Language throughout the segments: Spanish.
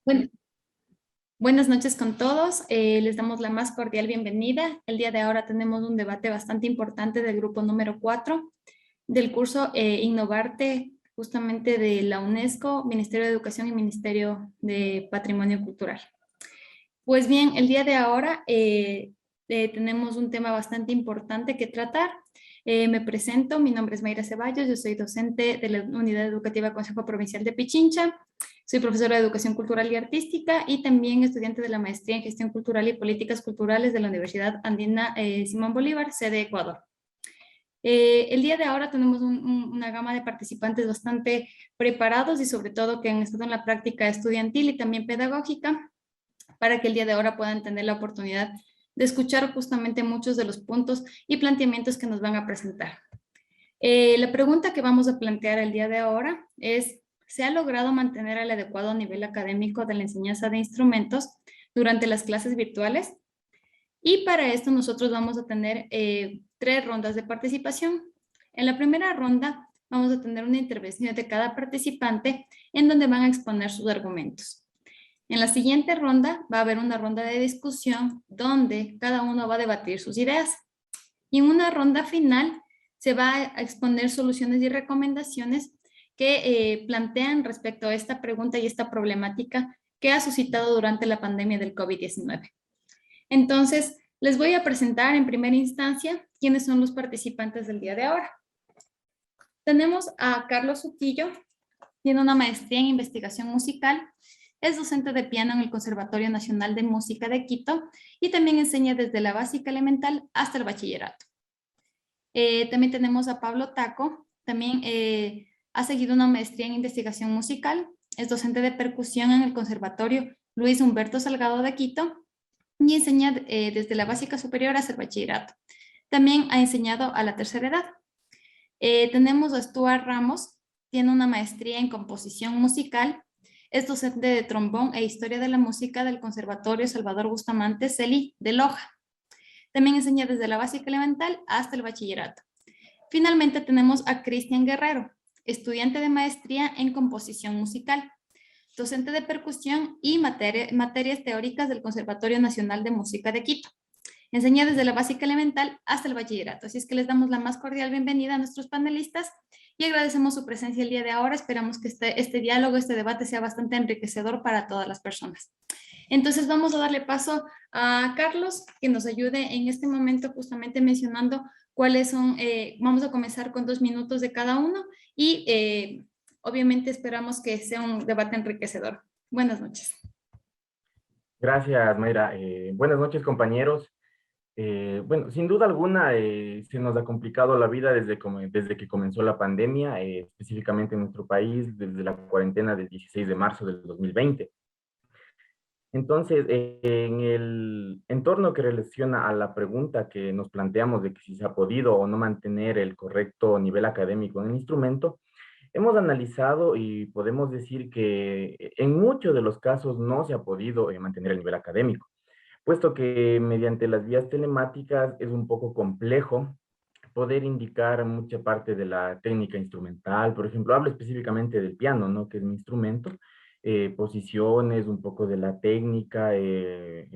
Buen- Buenas noches con todos. Les damos la más cordial bienvenida. El día de ahora tenemos un debate bastante importante del grupo número 4 del curso Innovarte, justamente de la UNESCO, Ministerio de Educación y Ministerio de Patrimonio Cultural. Pues bien, el día de ahora tenemos un tema bastante importante que tratar. Me presento, mi nombre es Mayra Ceballos, yo soy docente de la Unidad Educativa Consejo Provincial de Pichincha, soy profesora de Educación Cultural y Artística y también estudiante de la Maestría en Gestión Cultural y Políticas Culturales de la Universidad Andina Simón Bolívar, sede Ecuador. El día de ahora tenemos una gama de participantes bastante preparados y sobre todo que han estado en la práctica estudiantil y también pedagógica para que el día de ahora puedan tener la oportunidad de escuchar justamente muchos de los puntos y planteamientos que nos van a presentar. La pregunta que vamos a plantear el día de ahora es, ¿se ha logrado mantener el adecuado nivel académico de la enseñanza de instrumentos durante las clases virtuales? Y para esto nosotros vamos a tener 3 rondas de participación. En la primera ronda vamos a tener una intervención de cada participante en donde van a exponer sus argumentos. En la siguiente ronda va a haber una ronda de discusión donde cada uno va a debatir sus ideas. Y en una ronda final se va a exponer soluciones y recomendaciones que plantean respecto a esta pregunta y esta problemática que ha suscitado durante la pandemia del COVID-19. Entonces, les voy a presentar en primera instancia quiénes son los participantes del día de ahora. Tenemos a Carlos Sutillo, tiene una maestría en investigación musical, es docente de piano en el Conservatorio Nacional de Música de Quito y también enseña desde la básica elemental hasta el bachillerato. También tenemos a Pablo Taco, también ha seguido una maestría en investigación musical, es docente de percusión en el Conservatorio Luis Humberto Salgado de Quito y enseña desde la básica superior hasta el bachillerato. También ha enseñado a la tercera edad. Tenemos a Stuart Ramos, tiene una maestría en composición musical, es docente de trombón e historia de la música del Conservatorio Salvador Bustamante Celi de Loja. También enseña desde la básica elemental hasta el bachillerato. Finalmente tenemos a Cristian Guerrero, estudiante de maestría en composición musical, docente de percusión y materias teóricas del Conservatorio Nacional de Música de Quito. Enseña desde la básica elemental hasta el bachillerato. Así es que les damos la más cordial bienvenida a nuestros panelistas y agradecemos su presencia el día de ahora. Esperamos que este diálogo, este debate sea bastante enriquecedor para todas las personas. Entonces vamos a darle paso a Carlos, que nos ayude en este momento justamente mencionando cuáles son, vamos a comenzar con 2 minutos de cada uno y obviamente esperamos que sea un debate enriquecedor. Buenas noches. Gracias, Mayra. Buenas noches, compañeros. Bueno, sin duda alguna, se nos ha complicado la vida desde que comenzó la pandemia, específicamente en nuestro país, desde la cuarentena del 16 de marzo del 2020. Entonces, en el entorno que relaciona a la pregunta que nos planteamos de que si se ha podido o no mantener el correcto nivel académico en el instrumento, hemos analizado y podemos decir que en muchos de los casos no se ha podido mantener el nivel académico, puesto que mediante las vías telemáticas es un poco complejo poder indicar mucha parte de la técnica instrumental. Por ejemplo, hablo específicamente del piano, ¿no? Que es mi instrumento, posiciones, un poco de la técnica,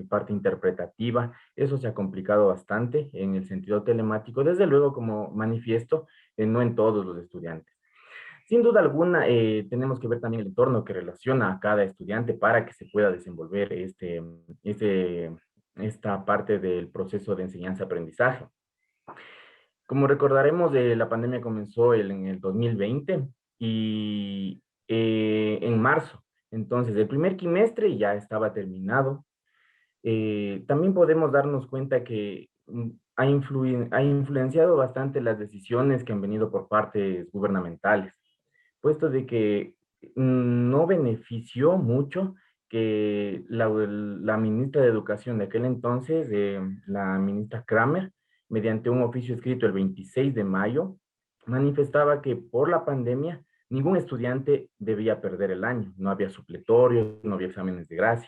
parte interpretativa. Eso se ha complicado bastante en el sentido telemático, desde luego como manifiesto, no en todos los estudiantes. Sin duda alguna, tenemos que ver también el entorno que relaciona a cada estudiante para que se pueda desenvolver esta parte del proceso de enseñanza-aprendizaje. Como recordaremos, la pandemia comenzó en el 2020 y en marzo. Entonces, el primer trimestre ya estaba terminado. También podemos darnos cuenta que ha influenciado bastante las decisiones que han venido por partes gubernamentales, puesto de que no benefició mucho que la ministra de Educación de aquel entonces, la ministra Kramer, mediante un oficio escrito el 26 de mayo, manifestaba que por la pandemia ningún estudiante debía perder el año, no había supletorios, no había exámenes de gracia.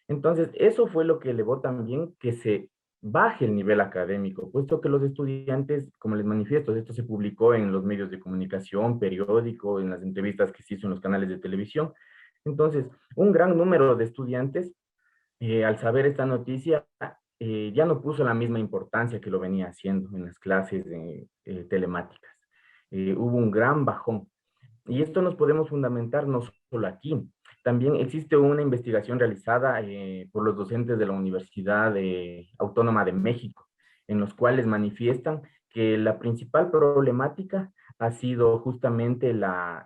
Entonces, eso fue lo que elevó también que se baje el nivel académico, puesto que los estudiantes, como les manifiesto, esto se publicó en los medios de comunicación, periódico, en las entrevistas que se hizo en los canales de televisión, Entonces, un gran número de estudiantes, al saber esta noticia, ya no puso la misma importancia que lo venía haciendo en las clases telemáticas. Hubo un gran bajón. Y esto nos podemos fundamentar no solo aquí. También existe una investigación realizada por los docentes de la Universidad Autónoma de México, en los cuales manifiestan que la principal problemática ha sido justamente la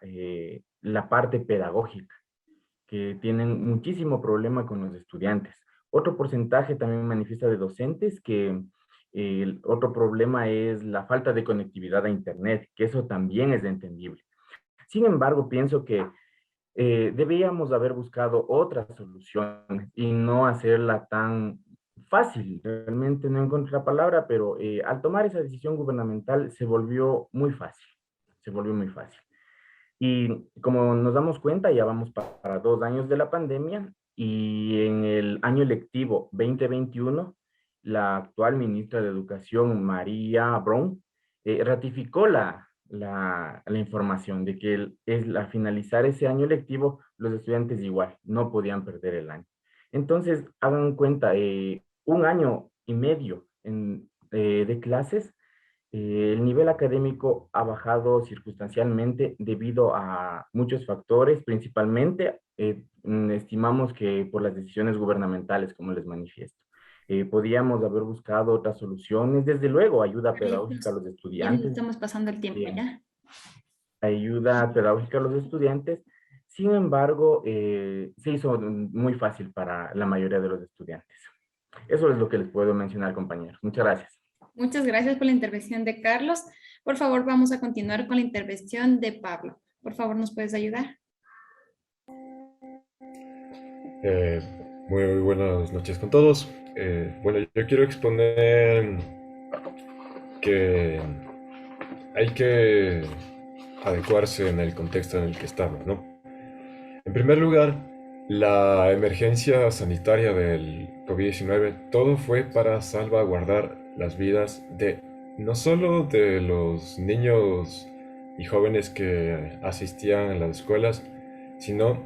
parte pedagógica, que tienen muchísimo problema con los estudiantes. Otro porcentaje también manifiesta de docentes que el otro problema es la falta de conectividad a Internet, que eso también es entendible. Sin embargo, pienso que debíamos haber buscado otras soluciones y no hacerla tan fácil. Realmente no encontré la palabra, pero al tomar esa decisión gubernamental se volvió muy fácil. Se volvió muy fácil. Y como nos damos cuenta, ya vamos para 2 años de la pandemia y en el año lectivo 2021, la actual ministra de Educación, María Brown, ratificó la información de que al finalizar ese año lectivo, los estudiantes igual no podían perder el año. Entonces, hagan cuenta, 1 año y medio de clases, el nivel académico ha bajado circunstancialmente debido a muchos factores, principalmente estimamos que por las decisiones gubernamentales, como les manifiesto. Podíamos haber buscado otras soluciones, desde luego, ayuda pedagógica a los Ya nos estudiantes, estamos pasando el tiempo, eh, ¿ya? ayuda pedagógica a los estudiantes. Sin embargo, se hizo muy fácil para la mayoría de los estudiantes. Eso es lo que les puedo mencionar, compañeros. Muchas gracias. Muchas gracias por la intervención de Carlos. Por favor, vamos a continuar con la intervención de Pablo. Por favor, ¿nos puedes ayudar? Eh, Muy buenas noches con todos. Bueno, yo quiero exponer que hay que adecuarse en el contexto en el que estamos, ¿no? En primer lugar, la emergencia sanitaria del COVID-19, todo fue para salvaguardar las vidas de no solo de los niños y jóvenes que asistían a las escuelas, sino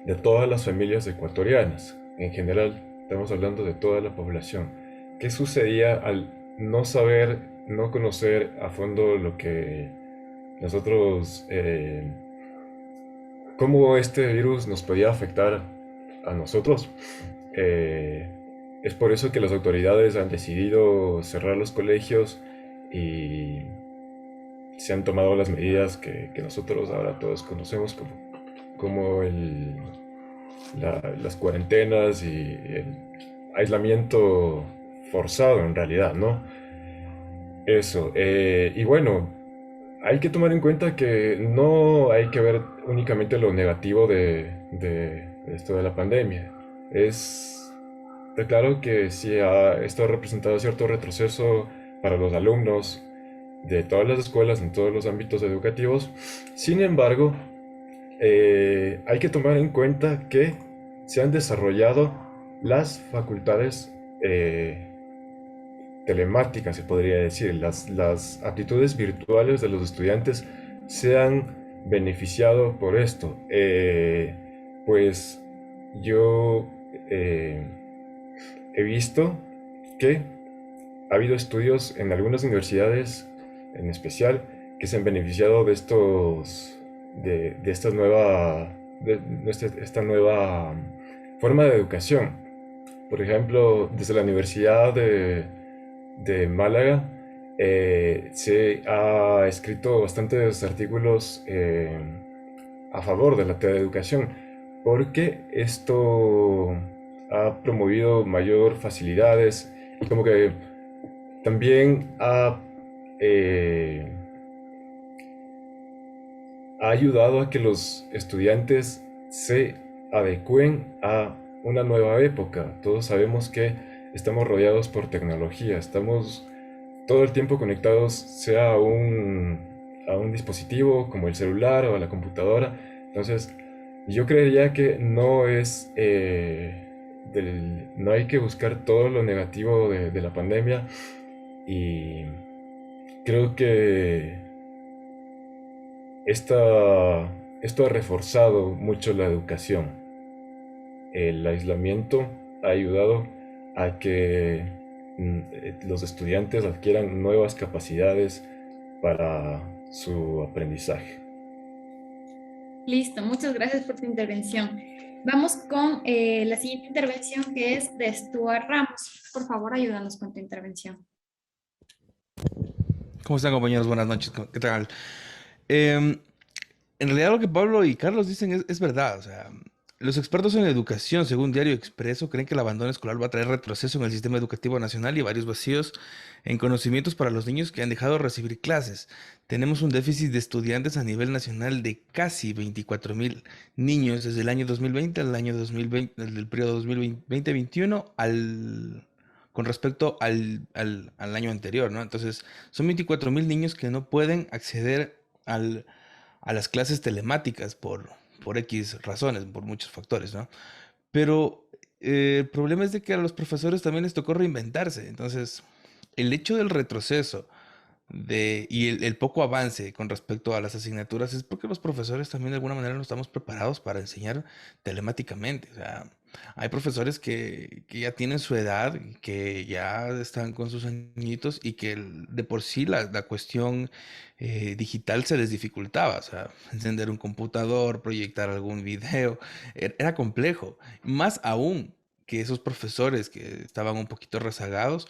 de todas las familias ecuatorianas. En general, estamos hablando de toda la población. ¿Qué sucedía al no saber, no conocer a fondo lo que nosotros, cómo este virus nos podía afectar a nosotros? Eh, es por eso que las autoridades han decidido cerrar los colegios y se han tomado las medidas que nosotros ahora todos conocemos como las cuarentenas y el aislamiento forzado en realidad, ¿no? Eso. Y bueno, hay que tomar en cuenta que no hay que ver únicamente lo negativo de esto de la pandemia. Está claro que sí esto ha representado cierto retroceso para los alumnos de todas las escuelas en todos los ámbitos educativos. Sin embargo, hay que tomar en cuenta que se han desarrollado las facultades telemáticas, se podría decir. Las aptitudes virtuales de los estudiantes se han beneficiado por esto. Pues yo eh, he visto que ha habido estudios en algunas universidades en especial que se han beneficiado de esta nueva forma de educación. Por ejemplo, desde la Universidad de Málaga se ha escrito bastantes artículos a favor de la teleeducación, porque esto ha promovido mayor facilidades y como que también ha ayudado a que los estudiantes se adecúen a una nueva época. Todos sabemos que estamos rodeados por tecnología, estamos todo el tiempo conectados, sea a un dispositivo como el celular o a la computadora. Entonces, yo creería que no hay que buscar todo lo negativo de la pandemia, y creo que esta esto ha reforzado mucho la educación. El aislamiento ha ayudado a que los estudiantes adquieran nuevas capacidades para su aprendizaje. Listo, muchas gracias por tu intervención. Vamos con la siguiente intervención que es de Stuart Ramos. Por favor, ayúdanos con tu intervención. ¿Cómo están, compañeros? Buenas noches. ¿Qué tal? Em, en realidad lo que Pablo y Carlos dicen es verdad. O sea, los expertos en educación, según Diario Expreso, creen que el abandono escolar va a traer retroceso en el sistema educativo nacional y varios vacíos en conocimientos para los niños que han dejado de recibir clases. Tenemos un déficit de estudiantes a nivel nacional de casi 24.000 niños desde el año 2020 al año 2020, del periodo 2020-2021 con respecto al año anterior, ¿no? Entonces, son 24.000 niños que no pueden acceder a las clases telemáticas por X razones, por muchos factores, ¿no? Pero el problema es de que a los profesores también les tocó reinventarse. Entonces, el hecho del retroceso y el poco avance con respecto a las asignaturas es porque los profesores también de alguna manera no estamos preparados para enseñar telemáticamente. O sea, hay profesores que ya tienen su edad, que ya están con sus añitos y que de por sí la cuestión digital se les dificultaba. O sea, encender un computador, proyectar algún video, era complejo. Más aún que esos profesores que estaban un poquito rezagados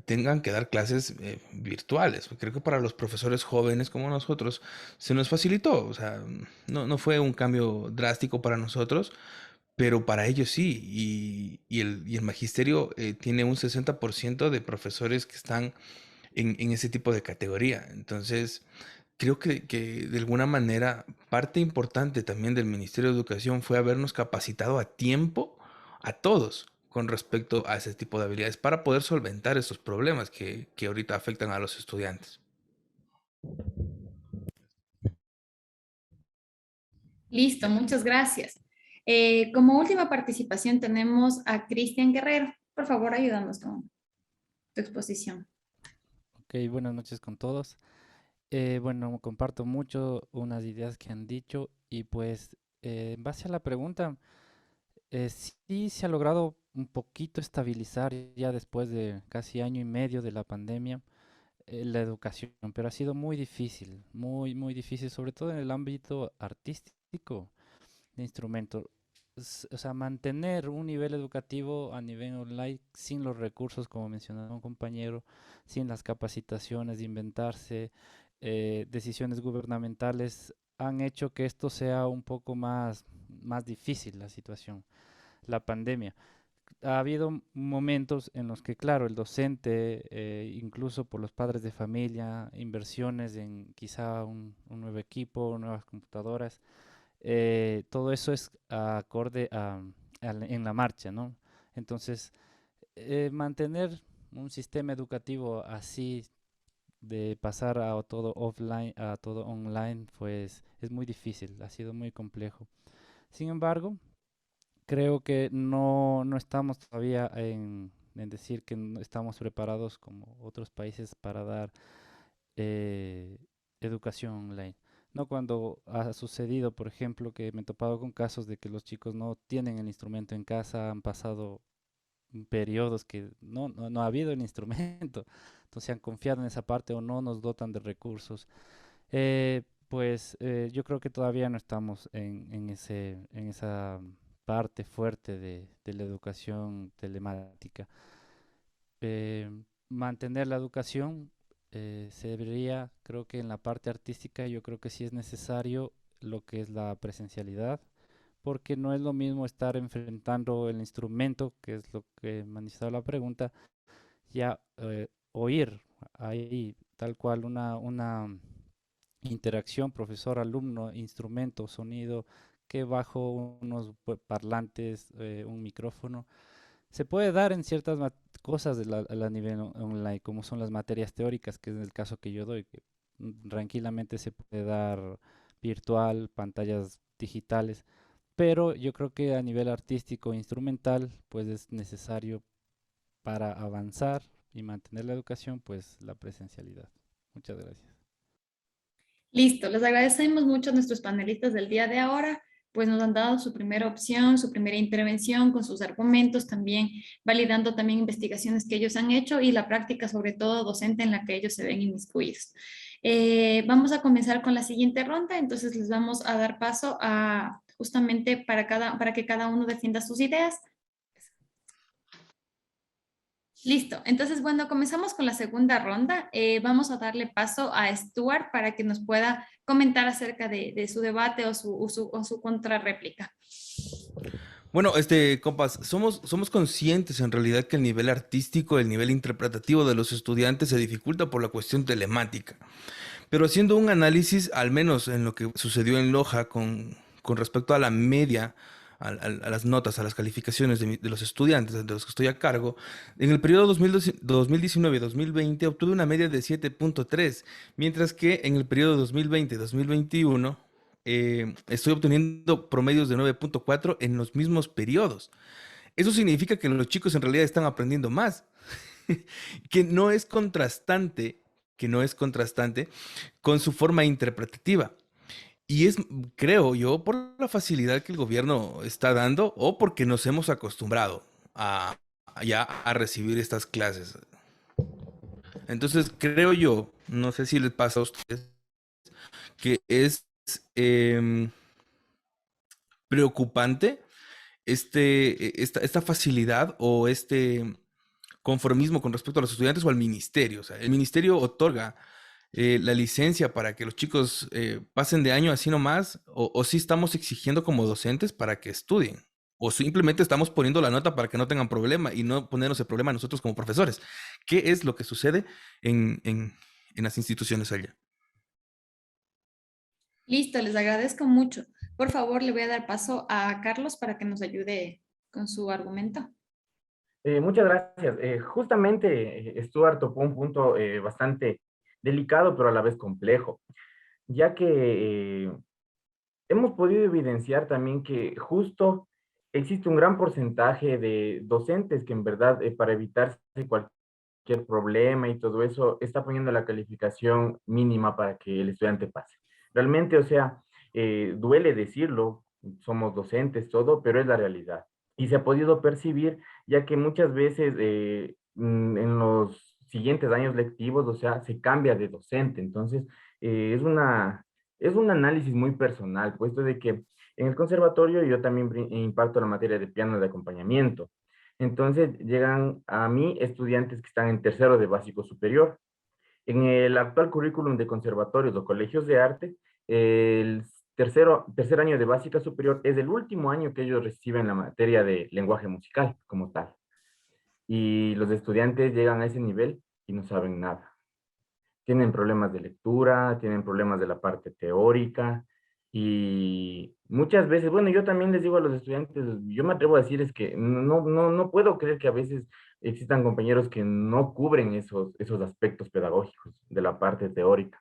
tengan que dar clases virtuales. Creo que para los profesores jóvenes como nosotros se nos facilitó, o sea, no fue un cambio drástico para nosotros, pero para ellos sí, y el magisterio tiene un 60% de profesores que están en ese tipo de categoría. Entonces, creo que de alguna manera parte importante también del Ministerio de Educación fue habernos capacitado a tiempo a todos con respecto a ese tipo de habilidades para poder solventar esos problemas que ahorita afectan a los estudiantes. Listo, muchas gracias. Como última participación tenemos a Cristian Guerrero. Por favor, ayúdanos con tu exposición. Ok, buenas noches con todos. Bueno, comparto mucho unas ideas que han dicho y pues en base a la pregunta, sí se ha logrado un poquito estabilizar ya después de casi año y medio de la pandemia la educación, pero ha sido muy difícil, muy difícil, sobre todo en el ámbito artístico de instrumento. O sea, mantener un nivel educativo a nivel online sin los recursos, como mencionaba un compañero, sin las capacitaciones de inventarse, decisiones gubernamentales, han hecho que esto sea un poco más difícil la situación, la pandemia. Ha habido momentos en los que, claro, el docente, incluso por los padres de familia, inversiones en quizá un nuevo equipo, nuevas computadoras, todo eso es acorde en la marcha, ¿no? Entonces, mantener un sistema educativo así de pasar a todo offline, a todo online, pues es muy difícil, ha sido muy complejo. Sin embargo, creo que no estamos todavía en decir que no estamos preparados como otros países para dar eh, educación online. No cuando ha sucedido, por ejemplo, que me he topado con casos de que los chicos no tienen el instrumento en casa, han pasado periodos que no ha habido el instrumento, entonces han confiado en esa parte o no nos dotan de recursos. Yo creo que todavía no estamos en esa parte fuerte de la educación telemática. eh, Mantener la educación se debería, creo que en la parte artística, yo creo que sí es necesario lo que es la presencialidad, porque no es lo mismo estar enfrentando el instrumento, que es lo que manifestaba la pregunta, ya oír ahí tal cual una interacción profesor-alumno, instrumento, sonido, que bajo unos parlantes, un micrófono se puede dar en ciertas cosas a la nivel online, como son las materias teóricas, que es el caso que yo doy, que tranquilamente se puede dar virtual, pantallas digitales, pero yo creo que a nivel artístico e instrumental, pues es necesario para avanzar y mantener la educación, pues la presencialidad. Muchas gracias. Listo, les agradecemos mucho a nuestros panelistas del día de ahora, pues nos han dado su primera opción, su primera intervención con sus argumentos, también validando también investigaciones que ellos han hecho y la práctica, sobre todo docente, en la que ellos se ven inmiscuidos. Vamos a comenzar con la siguiente ronda, entonces les vamos a dar paso a justamente para que cada uno defienda sus ideas. Listo, entonces bueno, comenzamos con la segunda ronda. Vamos a darle paso a Stuart para que nos pueda comentar acerca de su debate o su contrarréplica. Bueno, compas, somos conscientes en realidad que el nivel artístico, el nivel interpretativo de los estudiantes se dificulta por la cuestión telemática. Pero haciendo un análisis, al menos en lo que sucedió en Loja con respecto a la media, a las notas, a las calificaciones de los estudiantes de los que estoy a cargo, en el periodo 2019-2020 obtuve una media de 7.3, mientras que en el periodo 2020-2021 estoy obteniendo promedios de 9.4 en los mismos periodos. Eso significa que los chicos en realidad están aprendiendo más, que no es contrastante, que no es contrastante con su forma interpretativa. Y es, creo yo, por la facilidad que el gobierno está dando o porque nos hemos acostumbrado ya a recibir estas clases. Entonces, creo yo, no sé si les pasa a ustedes, que es em, preocupante esta facilidad o este conformismo con respecto a los estudiantes o al ministerio. O sea, el ministerio otorga la licencia para que los chicos pasen de año así nomás, o si estamos exigiendo como docentes para que estudien, o simplemente estamos poniendo la nota para que no tengan problema y no ponernos el problema a nosotros como profesores. ¿Qué es lo que sucede en las instituciones allá? Listo, les agradezco mucho. Por favor, le voy a dar paso a Carlos para que nos ayude con su argumento. Muchas gracias. Justamente Stuart tocó un punto bastante delicado, pero a la vez complejo, ya que hemos podido evidenciar también que justo existe un gran porcentaje de docentes que en verdad, para evitarse cualquier problema y todo eso, está poniendo la calificación mínima para que el estudiante pase. Realmente, o sea, duele decirlo, somos docentes, todo, pero es la realidad. Y se ha podido percibir, ya que muchas veces en los siguientes años lectivos, o sea, se cambia de docente. Entonces, es un análisis muy personal, puesto de que en el conservatorio yo también imparto la materia de piano de acompañamiento. Entonces llegan a mí estudiantes que están en tercero de básico superior. En el actual currículum de conservatorios o colegios de arte, el tercer año de básica superior es el último año que ellos reciben la materia de lenguaje musical como tal. Y los estudiantes llegan a ese nivel y no saben nada. Tienen problemas de lectura, tienen problemas de la parte teórica y muchas veces, bueno, yo también les digo a los estudiantes, yo me atrevo a decir es que no puedo creer que a veces existan compañeros que no cubren esos aspectos pedagógicos de la parte teórica.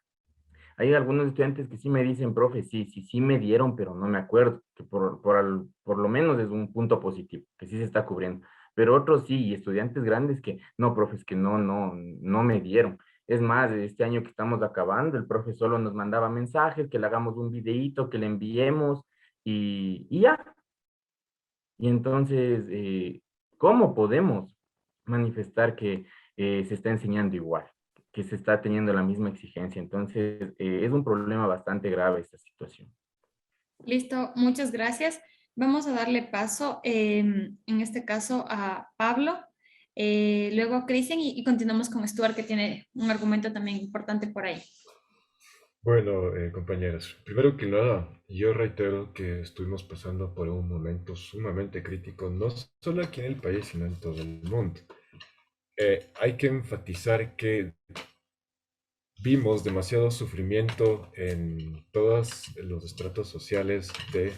Hay algunos estudiantes que sí me dicen, profe, sí me dieron, pero no me acuerdo, que por lo menos es un punto positivo, que sí se está cubriendo. Pero otros sí, y estudiantes grandes que, no, profes, que no me dieron. Es más, este año que estamos acabando, el profe solo nos mandaba mensajes, que le hagamos un videíto, que le enviemos, y ya. Y entonces, ¿cómo podemos manifestar que se está enseñando igual, que se está teniendo la misma exigencia? Entonces, es un problema bastante grave esta situación. Listo, muchas gracias. Vamos a darle paso, en este caso, a Pablo, luego a Cristian y continuamos con Stuart, que tiene un argumento también importante por ahí. Bueno, compañeros, primero que nada, yo reitero que estuvimos pasando por un momento sumamente crítico, no solo aquí en el país, sino en todo el mundo. Hay que enfatizar que vimos demasiado sufrimiento en todos los estratos sociales del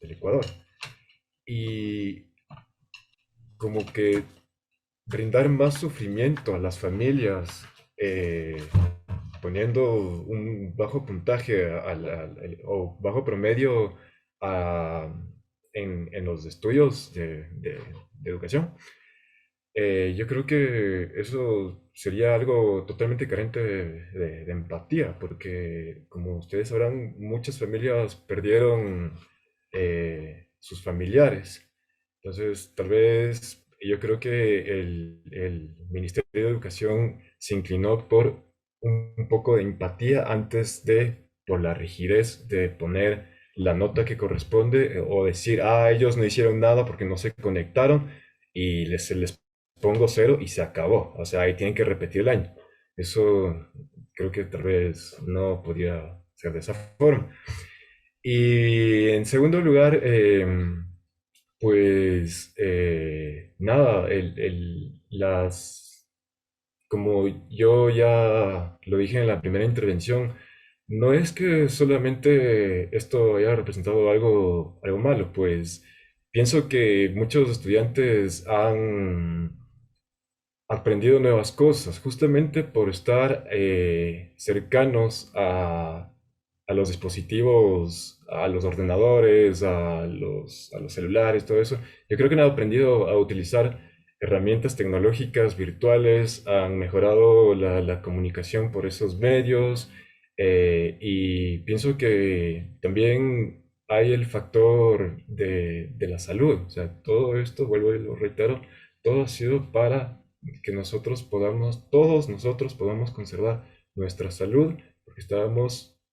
Ecuador. Y como que brindar más sufrimiento a las familias, poniendo un bajo puntaje o bajo promedio a- en los estudios de educación, yo creo que eso sería algo totalmente carente de empatía, porque como ustedes sabrán, muchas familias perdieron sus familiares. Entonces, tal vez yo creo que el Ministerio de Educación se inclinó por un poco de empatía antes de por la rigidez de poner la nota que corresponde o decir, ah, ellos no hicieron nada porque no se conectaron y se les pongo cero y se acabó. O sea, ahí tienen que repetir el año. Eso creo que tal vez no podía ser de esa forma. Y en segundo lugar, pues nada, como yo ya lo dije en la primera intervención, no es que solamente esto haya representado algo malo, pues pienso que muchos estudiantes han aprendido nuevas cosas, justamente por estar cercanos a los dispositivos, a los ordenadores, a los celulares, todo eso. Yo creo que han aprendido a utilizar herramientas tecnológicas virtuales, han mejorado la comunicación por esos medios y pienso que también hay el factor de la salud. O sea, todo esto, vuelvo y lo reitero, todo ha sido para que nosotros podamos, todos nosotros podamos conservar nuestra salud, porque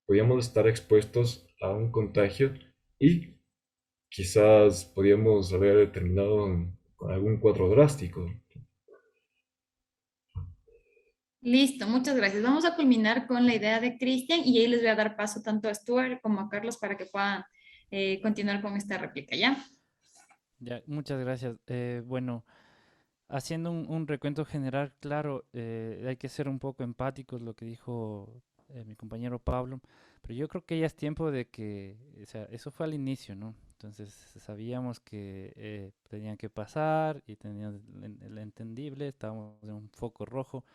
podíamos estar expuestos a un contagio y quizás podíamos haber terminado con algún cuadro drástico. Listo, muchas gracias. Vamos a culminar con la idea de Cristian y ahí les voy a dar paso tanto a Stuart como a Carlos para que puedan continuar con esta réplica, ¿ya? Ya, muchas gracias. Bueno, haciendo un recuento general, claro, hay que ser un poco empáticos, lo que dijo mi compañero Pablo, pero yo creo que ya es tiempo de que, o sea, eso fue al inicio, ¿no? Entonces sabíamos que tenían que pasar y tenían el entendible, estábamos en un foco rojo,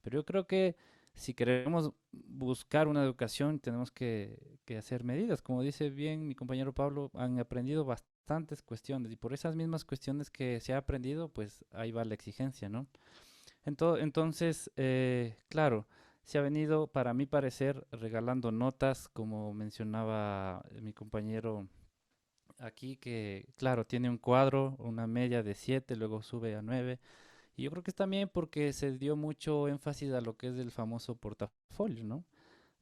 pero yo creo que si queremos buscar una educación, tenemos que hacer medidas. Como dice bien mi compañero Pablo, han aprendido bastantes cuestiones y por esas mismas cuestiones que se ha aprendido, pues ahí va la exigencia, ¿no? Entonces, claro, se ha venido, para mi parecer, regalando notas, como mencionaba mi compañero aquí, que claro, tiene un cuadro, una media de 7, luego sube a 9. Y yo creo que es también porque se dio mucho énfasis a lo que es el famoso portafolio, ¿no?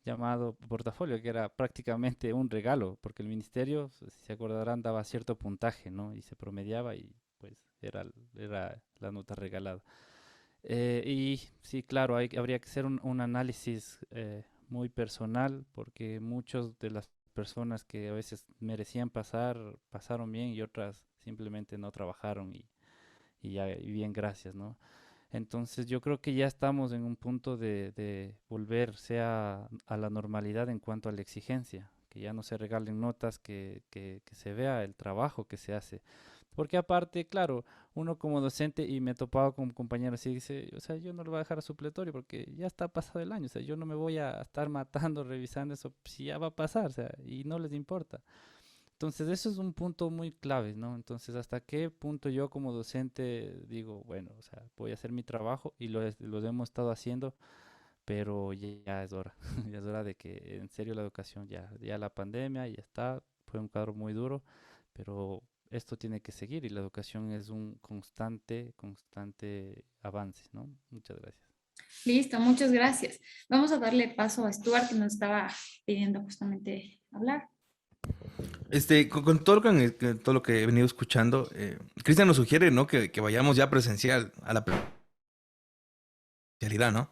Llamado portafolio, que era prácticamente un regalo, porque el ministerio, si se acordarán, daba cierto puntaje, ¿no? Y se promediaba y pues era la nota regalada. Y sí, claro, habría que hacer un análisis muy personal, porque muchas de las personas que a veces merecían pasar, pasaron bien y otras simplemente no trabajaron y bien, gracias, ¿no? Entonces yo creo que ya estamos en un punto de volverse a la normalidad en cuanto a la exigencia, que ya no se regalen notas, que se vea el trabajo que se hace. Porque aparte, claro, uno como docente, y me he topado con compañeros y dice, o sea, yo no lo voy a dejar a supletorio porque ya está pasado el año, o sea, yo no me voy a estar matando, revisando eso, si ya va a pasar, o sea, y no les importa. Entonces, eso es un punto muy clave, ¿no? Entonces, ¿hasta qué punto yo como docente digo, bueno, o sea, voy a hacer mi trabajo y lo hemos estado haciendo, pero ya es hora, ya es hora de que en serio la educación ya la pandemia ya está, fue un cuadro muy duro, pero esto tiene que seguir y la educación es un constante avance, ¿no? Muchas gracias. Listo, muchas gracias. Vamos a darle paso a Stuart que nos estaba pidiendo justamente hablar. Con todo todo lo que he venido escuchando, Cristian nos sugiere, ¿no? Que vayamos ya presencial a la presencialidad, ¿no?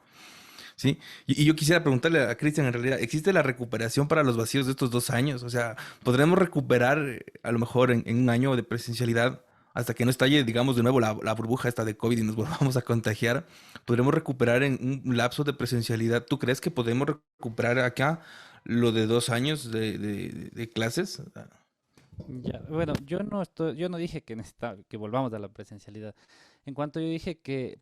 Sí. Y yo quisiera preguntarle a Cristian, en realidad, ¿existe la recuperación para los vacíos de estos 2 años? O sea, ¿podremos recuperar a lo mejor en un año de presencialidad hasta que no estalle, digamos, de nuevo la burbuja esta de COVID y nos volvamos a contagiar? ¿Podremos recuperar en un lapso de presencialidad? ¿Tú crees que podemos recuperar acá lo de 2 años de clases? Ya, bueno, yo no dije que volvamos a la presencialidad. En cuanto yo dije que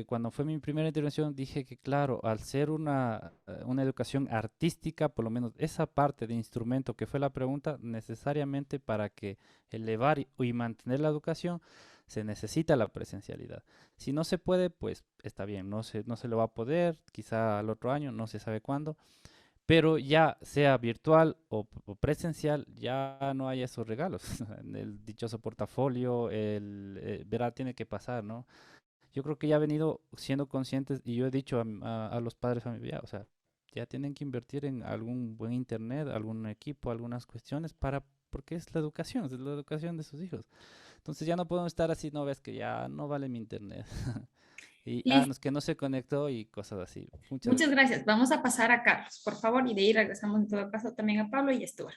cuando fue mi primera intervención, dije que claro, al ser una educación artística, por lo menos esa parte de instrumento que fue la pregunta, necesariamente para que elevar y mantener la educación, se necesita la presencialidad. Si no se puede, pues está bien, no se lo va a poder, quizá al otro año, no se sabe cuándo, pero ya sea virtual o presencial, ya no hay esos regalos. El dichoso portafolio, verá, tiene que pasar, ¿no? Yo creo que ya ha venido siendo conscientes y yo he dicho a los padres familiares, o sea, ya tienen que invertir en algún buen internet, algún equipo, algunas cuestiones porque es la educación de sus hijos. Entonces ya no podemos estar así, no ves que ya no vale mi internet. Y, no, Listo. es que no se conectó y cosas así. Muchas Muchas gracias. gracias. Vamos a pasar a Carlos, por favor, y de ahí regresamos en todo caso también a Pablo y a Stuart.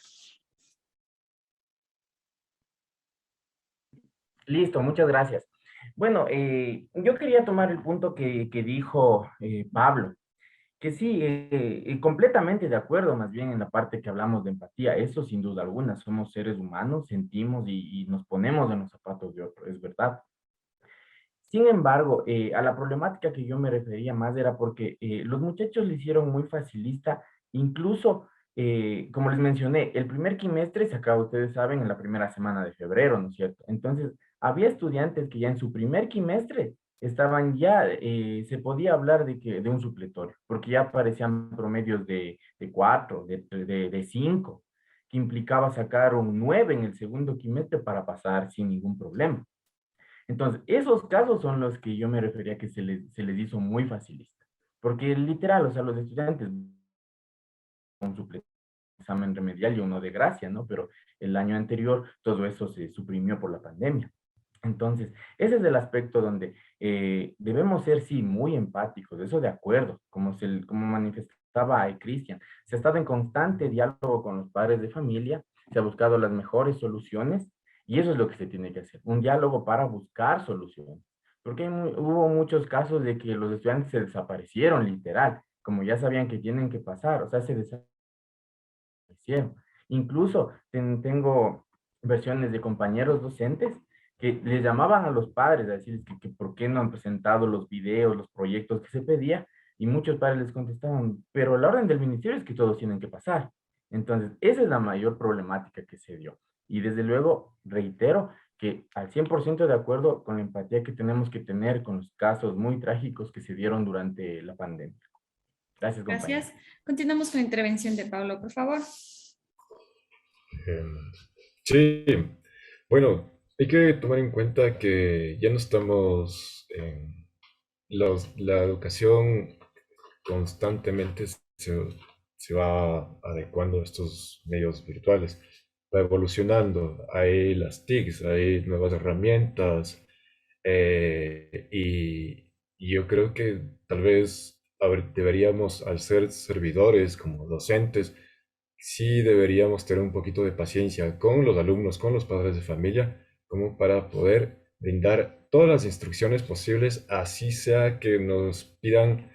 Listo, muchas gracias. Bueno, yo quería tomar el punto que dijo Pablo, que sí, completamente de acuerdo más bien en la parte que hablamos de empatía, eso sin duda alguna, somos seres humanos, sentimos y nos ponemos en los zapatos de otro, es verdad. Sin embargo, a la problemática que yo me refería más era porque los muchachos le hicieron muy facilista, incluso, como les mencioné, el primer quimestre se acaba, ustedes saben, en la primera semana de febrero, ¿no es cierto? Entonces, había estudiantes que ya en su primer quimestre estaban ya, se podía hablar de un supletorio, porque ya aparecían promedios de 4, de 5, que implicaba sacar un 9 en el segundo quimestre para pasar sin ningún problema. Entonces, esos casos son los que yo me refería que se les hizo muy facilista. Porque literal, o sea, los estudiantes con su examen remedial y uno de gracia, ¿no? Pero el año anterior todo eso se suprimió por la pandemia. Entonces, ese es el aspecto donde debemos ser, sí, muy empáticos, eso de acuerdo, como manifestaba Cristian. Se ha estado en constante diálogo con los padres de familia, se ha buscado las mejores soluciones y eso es lo que se tiene que hacer, un diálogo para buscar soluciones. Porque hubo muchos casos de que los estudiantes se desaparecieron, literal, como ya sabían que tienen que pasar, o sea, se desaparecieron. Incluso tengo versiones de compañeros docentes que les llamaban a los padres a decirles que por qué no han presentado los videos, los proyectos que se pedía, y muchos padres les contestaban, pero la orden del ministerio es que todos tienen que pasar. Entonces, esa es la mayor problemática que se dio. Y desde luego, reitero que al 100% de acuerdo con la empatía que tenemos que tener con los casos muy trágicos que se dieron durante la pandemia. Gracias, compañero. Gracias. Continuamos con la intervención de Pablo, por favor. Em, Sí, bueno, hay que tomar en cuenta que ya no estamos en la educación constantemente se va adecuando a estos medios virtuales, va evolucionando, hay las TICs, hay nuevas herramientas, y yo creo que tal vez deberíamos, al ser servidores como docentes, sí deberíamos tener un poquito de paciencia con los alumnos, con los padres de familia, como para poder brindar todas las instrucciones posibles, así sea que nos pidan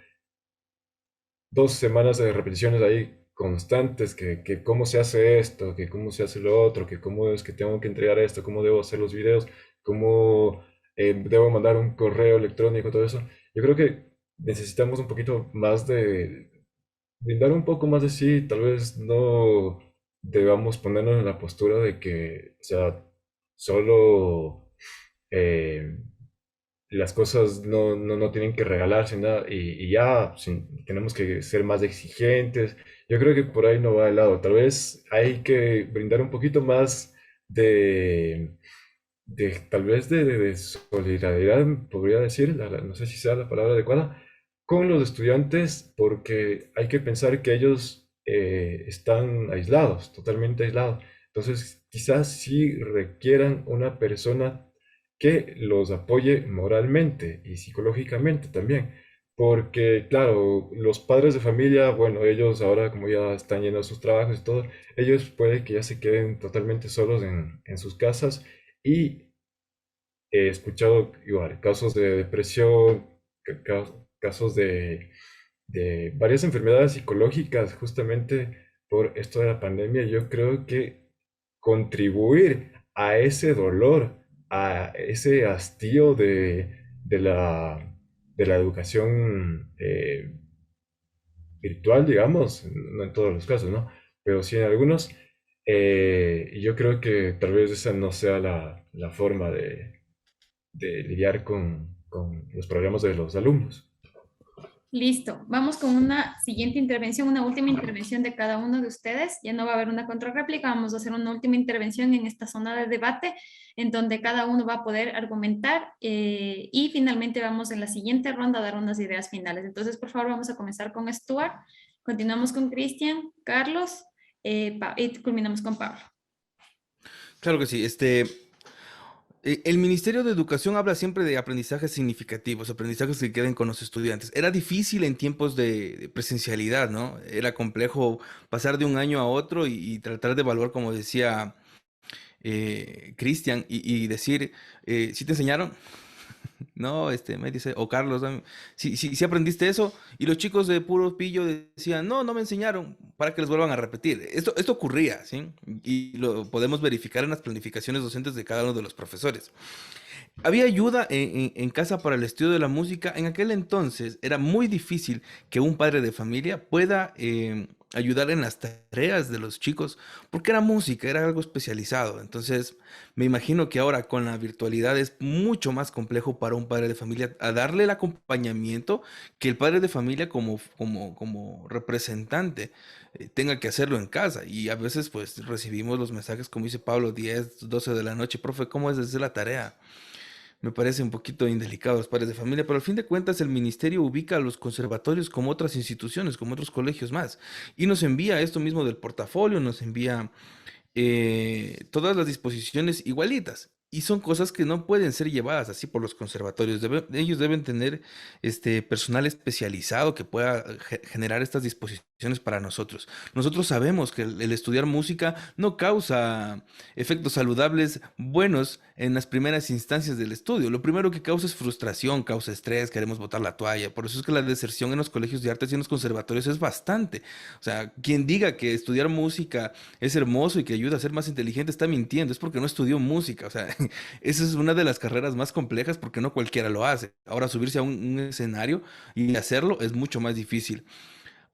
2 semanas de repeticiones ahí constantes, que cómo se hace esto, que cómo se hace lo otro, que cómo es que tengo que entregar esto, cómo debo hacer los videos, cómo debo mandar un correo electrónico, todo eso. Yo creo que necesitamos un poquito más de brindar un poco más de sí, tal vez no debamos ponernos en la postura de que, o sea, solo eh, las cosas no tienen que regalarse nada y ya tenemos que ser más exigentes. Yo creo que por ahí no va el lado. Tal vez hay que brindar un poquito más de, tal vez de solidaridad, podría decir, no sé si sea la palabra adecuada, con los estudiantes, porque hay que pensar que ellos están aislados, totalmente aislados. Entonces, quizás sí requieran una persona que los apoye moralmente y psicológicamente también. Porque, claro, los padres de familia, bueno, ellos ahora como ya están llenos de sus trabajos y todo, ellos puede que ya se queden totalmente solos en sus casas y he escuchado igual casos de depresión, casos de varias enfermedades psicológicas justamente por esto de la pandemia. Yo creo que contribuir a ese dolor, a ese hastío de la educación virtual, digamos, no en todos los casos, ¿no? Pero sí en algunos, y yo creo que tal vez esa no sea la forma de lidiar con los problemas de los alumnos. Listo, vamos con una siguiente intervención, una última intervención de cada uno de ustedes. Ya no va a haber una contrarréplica, vamos a hacer una última intervención en esta zona de debate en donde cada uno va a poder argumentar y finalmente vamos en la siguiente ronda a dar unas ideas finales. Entonces, por favor, vamos a comenzar con Stuart, continuamos con Cristian, Carlos y culminamos con Pablo. Claro que sí. El Ministerio de Educación habla siempre de aprendizajes significativos, aprendizajes que queden con los estudiantes. Era difícil en tiempos de presencialidad, ¿no? Era complejo pasar de un año a otro y tratar de evaluar, como decía Cristian, y decir, ¿sí te enseñaron? No, me dice, o Carlos, si aprendiste eso, y los chicos de puro pillo decían, no, no me enseñaron, para que les vuelvan a repetir. Esto ocurría, ¿sí? Y lo podemos verificar en las planificaciones docentes de cada uno de los profesores. Había ayuda en casa para el estudio de la música. En aquel entonces era muy difícil que un padre de familia pueda ayudar en las tareas de los chicos, porque era música, era algo especializado. Entonces, me imagino que ahora con la virtualidad es mucho más complejo para un padre de familia a darle el acompañamiento que el padre de familia como representante tenga que hacerlo en casa. Y a veces pues recibimos los mensajes, como dice Pablo, 10, 12 de la noche, profe, ¿cómo es hacer la tarea? Me parece un poquito indelicado los padres de familia, pero al fin de cuentas el ministerio ubica a los conservatorios como otras instituciones, como otros colegios más, y nos envía esto mismo del portafolio, nos envía todas las disposiciones igualitas. Y son cosas que no pueden ser llevadas así por los conservatorios. Ellos deben tener personal especializado que pueda generar estas disposiciones para nosotros. Nosotros sabemos que el estudiar música no causa efectos saludables buenos en las primeras instancias del estudio. Lo primero que causa es frustración, causa estrés, queremos botar la toalla. Por eso es que la deserción en los colegios de artes y en los conservatorios es bastante. O sea, quien diga que estudiar música es hermoso y que ayuda a ser más inteligente, está mintiendo, es porque no estudió música. O sea, esa es una de las carreras más complejas porque no cualquiera lo hace. Ahora subirse a un escenario y hacerlo es mucho más difícil.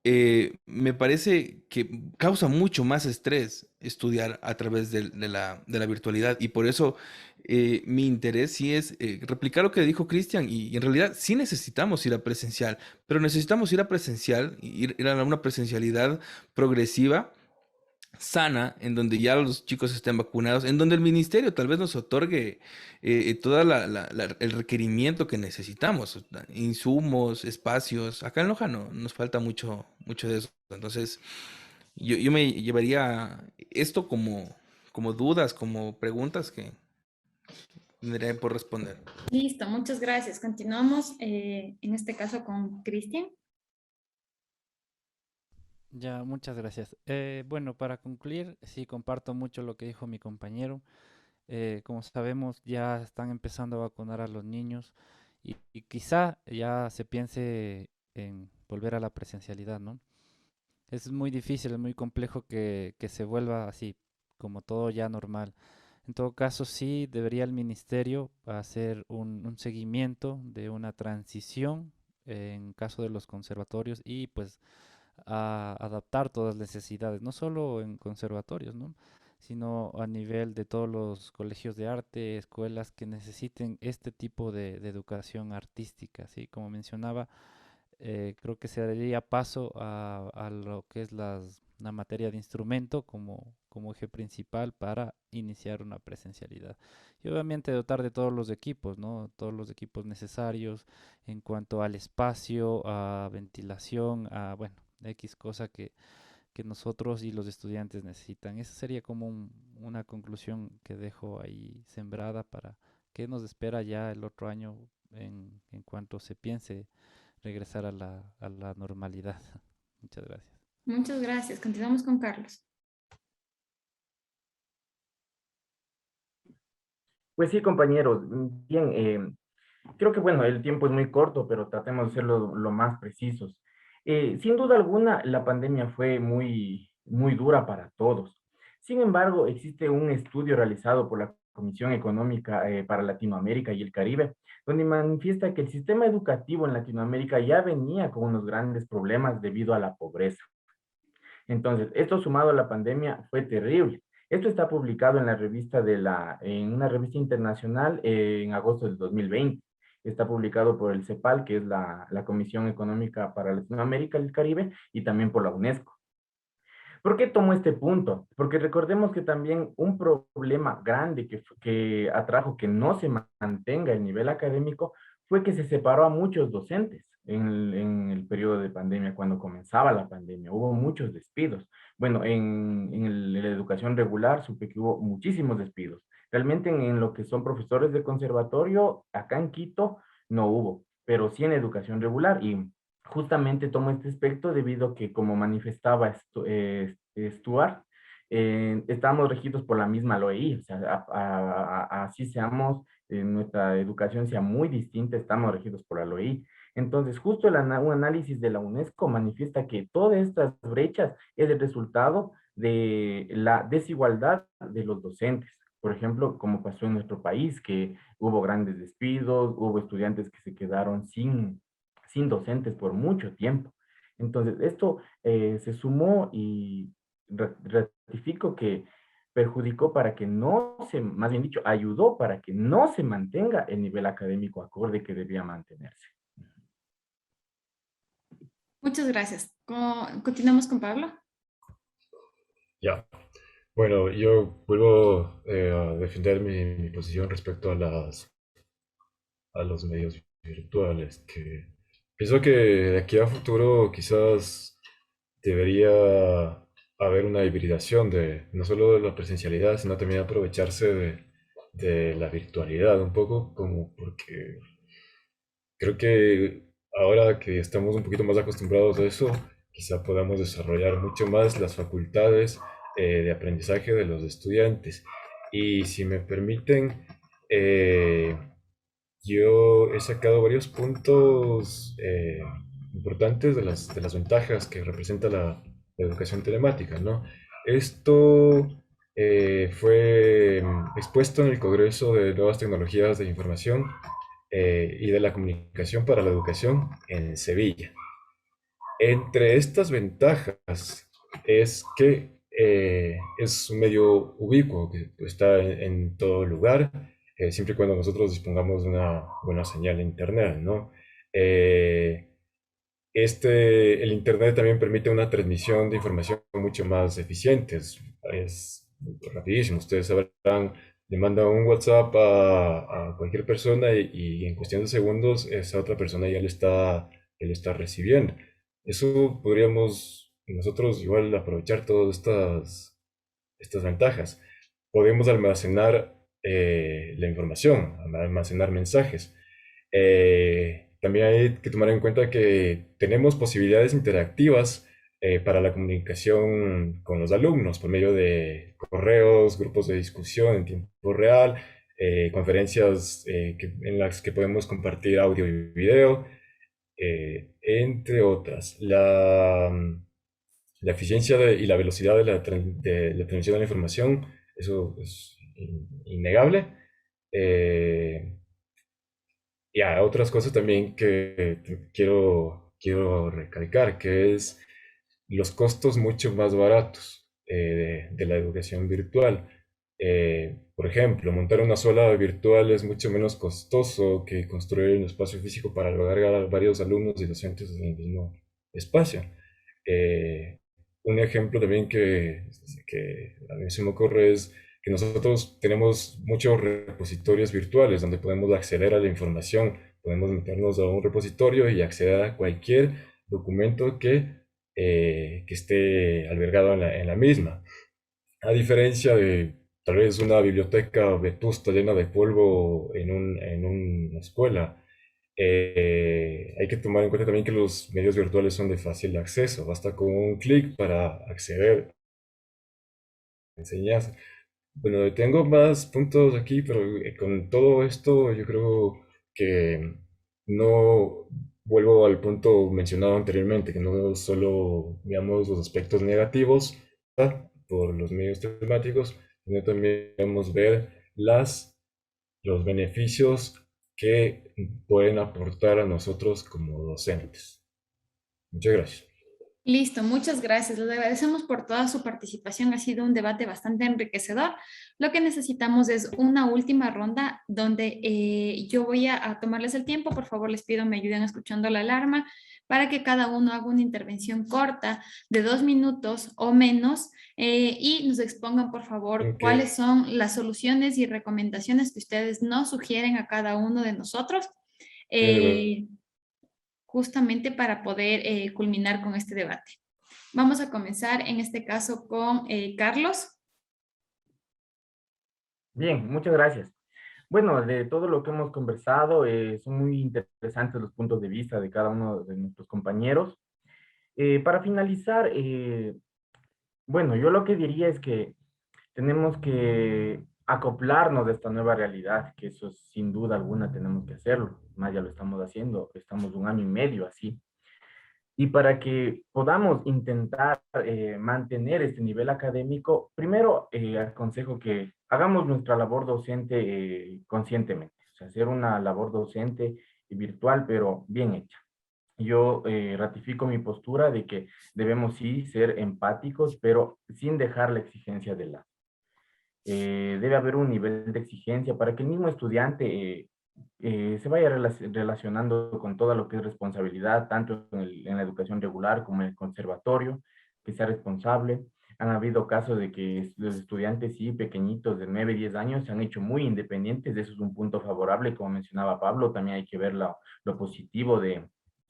Me parece que causa mucho más estrés estudiar a través de la virtualidad y por eso mi interés sí es replicar lo que dijo Cristian y en realidad sí necesitamos ir a presencial, pero necesitamos ir a presencial, ir a una presencialidad progresiva sana, en donde ya los chicos estén vacunados, en donde el ministerio tal vez nos otorgue todo el requerimiento que necesitamos, o sea, insumos, espacios. Acá en Loja no, nos falta mucho, mucho de eso. Entonces, yo me llevaría esto como dudas, como preguntas que tendré por responder. Listo, muchas gracias. Continuamos en este caso con Cristian. Ya, muchas gracias. Bueno, para concluir, sí comparto mucho lo que dijo mi compañero. Como sabemos, ya están empezando a vacunar a los niños y quizá ya se piense en volver a la presencialidad, ¿no? Es muy difícil, es muy complejo que se vuelva así, como todo ya normal. En todo caso, sí debería el ministerio hacer un seguimiento de una transición en caso de los conservatorios y pues a adaptar todas las necesidades, no solo en conservatorios, ¿no? Sino a nivel de todos los colegios de arte, escuelas que necesiten este tipo de educación artística, ¿sí? Como mencionaba, creo que se daría paso a lo que es la materia de instrumento como eje principal para iniciar una presencialidad. Y obviamente dotar de todos los equipos, ¿no? Todos los equipos necesarios en cuanto al espacio, a ventilación, a, bueno, X cosa que nosotros y los estudiantes necesitan. Esa sería como una conclusión que dejo ahí sembrada para qué nos espera ya el otro año en cuanto se piense regresar a la normalidad. Muchas gracias. Muchas gracias. Continuamos con Carlos. Pues sí, compañeros. Bien, creo que bueno, el tiempo es muy corto, pero tratemos de ser lo más precisos. Sin duda alguna, la pandemia fue muy dura para todos. Sin embargo, existe un estudio realizado por la Comisión Económica para Latinoamérica y el Caribe, donde manifiesta que el sistema educativo en Latinoamérica ya venía con unos grandes problemas debido a la pobreza. Entonces, esto sumado a la pandemia fue terrible. Esto está publicado en la revista en una revista internacional en agosto del 2020. Está publicado por el CEPAL, que es la Comisión Económica para Latinoamérica y el Caribe, y también por la UNESCO. ¿Por qué tomo este punto? Porque recordemos que también un problema grande que atrajo que no se mantenga el nivel académico fue que se separó a muchos docentes en el periodo de pandemia, cuando comenzaba la pandemia. Hubo muchos despidos. Bueno, la educación regular supe que hubo muchísimos despidos. Realmente en lo que son profesores de conservatorio, acá en Quito no hubo, pero sí en educación regular. Y justamente tomo este aspecto debido a que, como manifestaba Stuart, estamos regidos por la misma LOEI, o sea, así seamos, nuestra educación sea muy distinta, estamos regidos por la LOEI. Entonces, justo un análisis de la UNESCO manifiesta que todas estas brechas es el resultado de la desigualdad de los docentes. Por ejemplo, como pasó en nuestro país, que hubo grandes despidos, hubo estudiantes que se quedaron sin docentes por mucho tiempo. Entonces, esto se sumó y ratifico que perjudicó para que no se, más bien dicho, ayudó para que no se mantenga el nivel académico acorde que debía mantenerse. Muchas gracias. Continuamos con Pablo. Ya. Bueno, yo vuelvo a defender mi posición respecto a los medios virtuales, que pienso que de aquí a futuro quizás debería haber una hibridación de no solo de la presencialidad, sino también aprovecharse de la virtualidad un poco, como porque creo que ahora que estamos un poquito más acostumbrados a eso, quizá podamos desarrollar mucho más las facultades de aprendizaje de los estudiantes. Y si me permiten, eh, yo he sacado varios puntos importantes de las ventajas que representa la educación telemática, ¿no? Esto fue expuesto en el Congreso de Nuevas Tecnologías de Información y de la Comunicación para la Educación en Sevilla. Entre estas ventajas es que es un medio ubicuo, que está en todo lugar, siempre y cuando nosotros dispongamos de una buena señal de Internet, ¿no? Eh, el Internet también permite una transmisión de información mucho más eficiente, es rapidísimo. Ustedes sabrán, le manda un WhatsApp a cualquier persona y en cuestión de segundos esa otra persona ya lo está recibiendo. Eso podríamos nosotros igual aprovechar todas estas ventajas. Podemos almacenar la información, almacenar mensajes. También hay que tomar en cuenta que tenemos posibilidades interactivas para la comunicación con los alumnos por medio de correos, grupos de discusión en tiempo real, conferencias en las que podemos compartir audio y video, entre otras. La eficiencia y la velocidad de la transmisión de la información, eso es innegable. Eh, y hay otras cosas también que quiero recalcar, que es los costos mucho más baratos de la educación virtual. Por ejemplo, montar una sola virtual es mucho menos costoso que construir un espacio físico para albergar a varios alumnos y docentes en el mismo espacio. Eh, un ejemplo también que a mí se me ocurre es que nosotros tenemos muchos repositorios virtuales donde podemos acceder a la información, podemos meternos a un repositorio y acceder a cualquier documento que esté albergado en la misma. A diferencia de tal vez una biblioteca vetusta llena de polvo en una escuela, hay que tomar en cuenta también que los medios virtuales son de fácil acceso. Basta con un clic para acceder a enseñanza. Bueno, tengo más puntos aquí, pero con todo esto yo creo que no vuelvo al punto mencionado anteriormente, que no solo veamos los aspectos negativos por los medios temáticos, sino también debemos ver los beneficios que pueden aportar a nosotros como docentes. Muchas gracias. Listo, muchas gracias. Les agradecemos por toda su participación. Ha sido un debate bastante enriquecedor. Lo que necesitamos es una última ronda donde yo voy a tomarles el tiempo. Por favor, les pido me ayuden escuchando la alarma para que cada uno haga una intervención corta de 2 minutos o menos y nos expongan, por favor, Ok, cuáles son las soluciones y recomendaciones que ustedes nos sugieren a cada uno de nosotros. bueno, Eh, justamente para poder culminar con este debate. Vamos a comenzar en este caso con Carlos. Bien, muchas gracias. Bueno, de todo lo que hemos conversado, son muy interesantes los puntos de vista de cada uno de nuestros compañeros. Para finalizar, bueno, yo lo que diría es que tenemos que acoplarnos de esta nueva realidad, que eso sin duda alguna tenemos que hacerlo, más ya lo estamos haciendo, estamos 1 año y medio así. Y para que podamos intentar mantener este nivel académico, primero aconsejo que hagamos nuestra labor docente conscientemente, o sea, hacer una labor docente virtual, pero bien hecha. Yo ratifico mi postura de que debemos sí ser empáticos, pero sin dejar la exigencia de lado. Debe haber un nivel de exigencia para que el mismo estudiante se vaya relacionando con todo lo que es responsabilidad, tanto en la educación regular como en el conservatorio, que sea responsable. Han habido casos de que los estudiantes, sí, pequeñitos de 9 10 años, se han hecho muy independientes. Eso es un punto favorable, como mencionaba Pablo. También hay que ver lo positivo de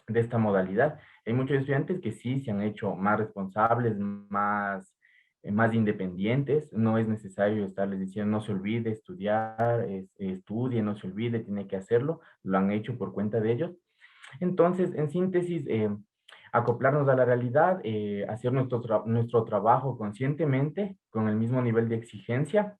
esta modalidad. Hay muchos estudiantes que sí se han hecho más responsables, más independientes. No es necesario estarles diciendo no se olvide estudiar, estudie, no se olvide, tiene que hacerlo. Lo han hecho por cuenta de ellos. Entonces, en síntesis, acoplarnos a la realidad, hacer nuestro trabajo conscientemente, con el mismo nivel de exigencia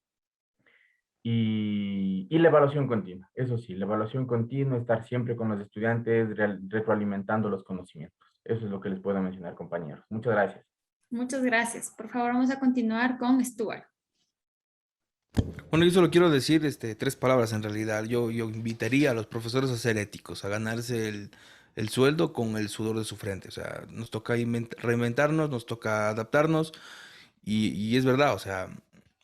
y la evaluación continua. Eso sí, la evaluación continua, estar siempre con los estudiantes, retroalimentando los conocimientos. Eso es lo que les puedo mencionar, compañeros. Muchas gracias. Muchas gracias. Por favor, vamos a continuar con Stuart. Bueno, yo solo quiero decir tres palabras en realidad. Yo invitaría a los profesores a ser éticos, a ganarse el sueldo con el sudor de su frente. O sea, nos toca reinventarnos, nos toca adaptarnos y es verdad, o sea,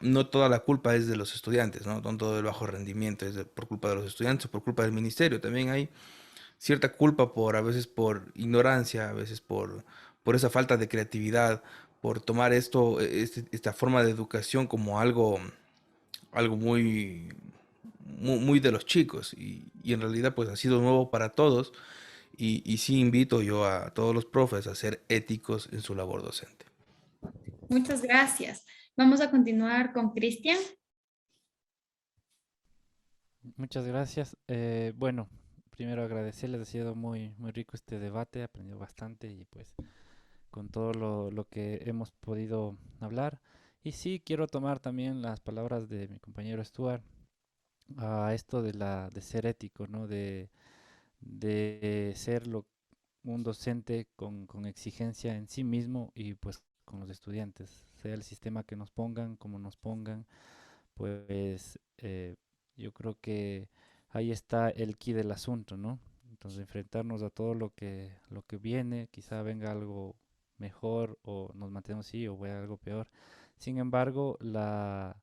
no toda la culpa es de los estudiantes, ¿no? No todo el bajo rendimiento es por culpa de los estudiantes o por culpa del ministerio. También hay cierta culpa a veces por ignorancia, a veces por esa falta de creatividad, por tomar esta forma de educación como algo muy de los chicos y en realidad pues ha sido nuevo para todos y sí invito yo a todos los profes a ser éticos en su labor docente. Muchas gracias. Vamos a continuar con Cristian. Muchas gracias. Bueno, primero agradecerles, ha sido muy rico este debate, he aprendido bastante y pues con todo lo que hemos podido hablar. Y sí, quiero tomar también las palabras de mi compañero Stuart a esto de ser ético, ¿no? De ser un docente con exigencia en sí mismo y pues con los estudiantes, sea el sistema que nos pongan, como nos pongan, pues yo creo que ahí está el quid del asunto, ¿no? Entonces enfrentarnos a todo lo que viene, quizá venga algo mejor o nos mantenemos así o vaya algo peor. Sin embargo, la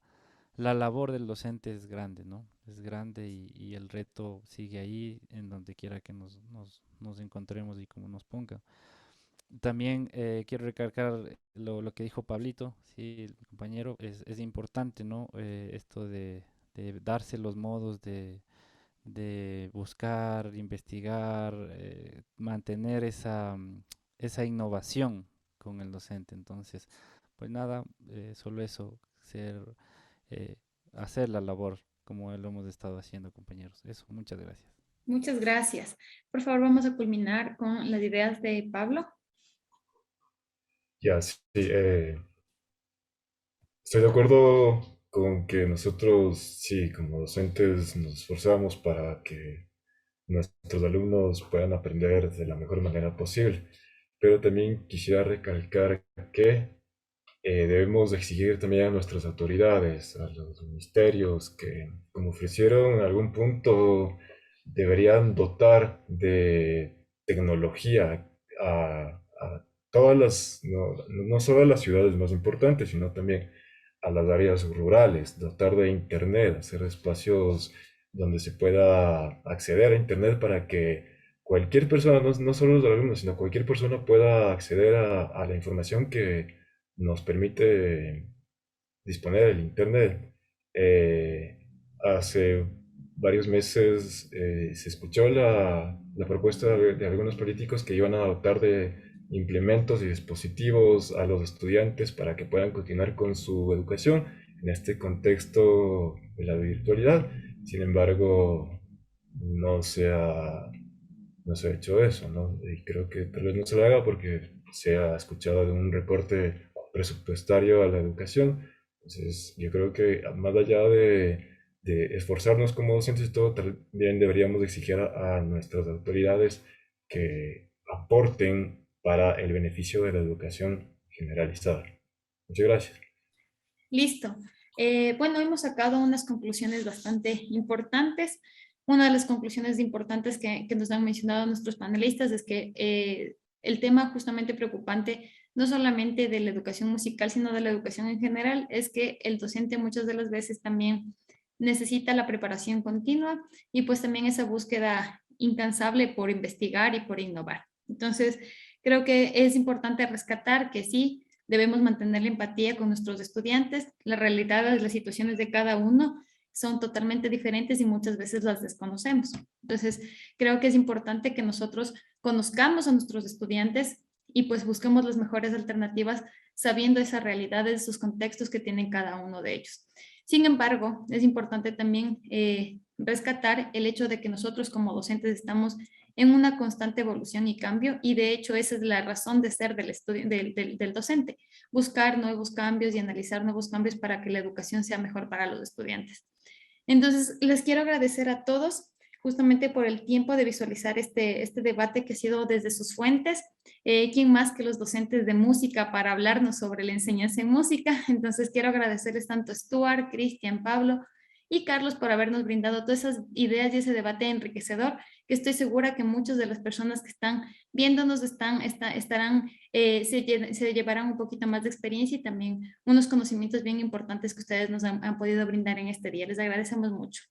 labor del docente es grande, ¿no? Es grande y el reto sigue ahí en donde quiera que nos encontremos y como nos ponga. También quiero recalcar lo que dijo Pablito, sí, el compañero, es importante, ¿no? Esto de darse los modos de buscar, investigar, mantener esa innovación con el docente. Entonces, pues nada, solo eso, eh, hacer la labor como lo hemos estado haciendo, compañeros. Eso, muchas gracias. Muchas gracias. Por favor, vamos a culminar con las ideas de Pablo. ya, sí, estoy de acuerdo con que nosotros, sí, como docentes nos esforzamos para que nuestros alumnos puedan aprender de la mejor manera posible, pero también quisiera recalcar que debemos exigir también a nuestras autoridades, a los ministerios, que como ofrecieron en algún punto, deberían dotar de tecnología a no solo a las ciudades más importantes, sino también a las áreas rurales, dotar de internet, hacer espacios donde se pueda acceder a internet para que cualquier persona, no solo los alumnos, sino cualquier persona pueda acceder a la información que nos permite disponer del internet. Hace varios meses se escuchó la propuesta de algunos políticos que iban a dotar de implementos y dispositivos a los estudiantes para que puedan continuar con su educación en este contexto de la virtualidad. Sin embargo, no se ha, no se ha hecho eso, ¿no? Y creo que tal vez no se lo haga porque se ha escuchado de un recorte presupuestario a la educación. Entonces, yo creo que más allá de esforzarnos como docentes y todo, también deberíamos exigir a nuestras autoridades que aporten para el beneficio de la educación generalizada. Muchas gracias. Listo. Bueno, hemos sacado unas conclusiones bastante importantes. Una de las conclusiones importantes que nos han mencionado nuestros panelistas es que el tema justamente preocupante, no solamente de la educación musical, sino de la educación en general, es que el docente muchas de las veces también necesita la preparación continua y pues también esa búsqueda incansable por investigar y por innovar. Entonces, creo que es importante rescatar que sí, debemos mantener la empatía con nuestros estudiantes. La realidad de las situaciones de cada uno son totalmente diferentes y muchas veces las desconocemos. Entonces, creo que es importante que nosotros conozcamos a nuestros estudiantes y pues busquemos las mejores alternativas sabiendo esas realidades, sus contextos que tienen cada uno de ellos. Sin embargo, es importante también rescatar el hecho de que nosotros como docentes estamos en una constante evolución y cambio, y de hecho esa es la razón de ser del docente, buscar nuevos cambios y analizar nuevos cambios para que la educación sea mejor para los estudiantes. Entonces, les quiero agradecer a todos justamente por el tiempo de visualizar este debate que ha sido desde sus fuentes. ¿Quién más que los docentes de música para hablarnos sobre la enseñanza en música? Entonces, quiero agradecerles tanto a Stuart, Cristian, Pablo y Carlos por habernos brindado todas esas ideas y ese debate enriquecedor, que estoy segura que muchas de las personas que están viéndonos se llevarán un poquito más de experiencia y también unos conocimientos bien importantes que ustedes nos han podido brindar en este día. Les agradecemos mucho.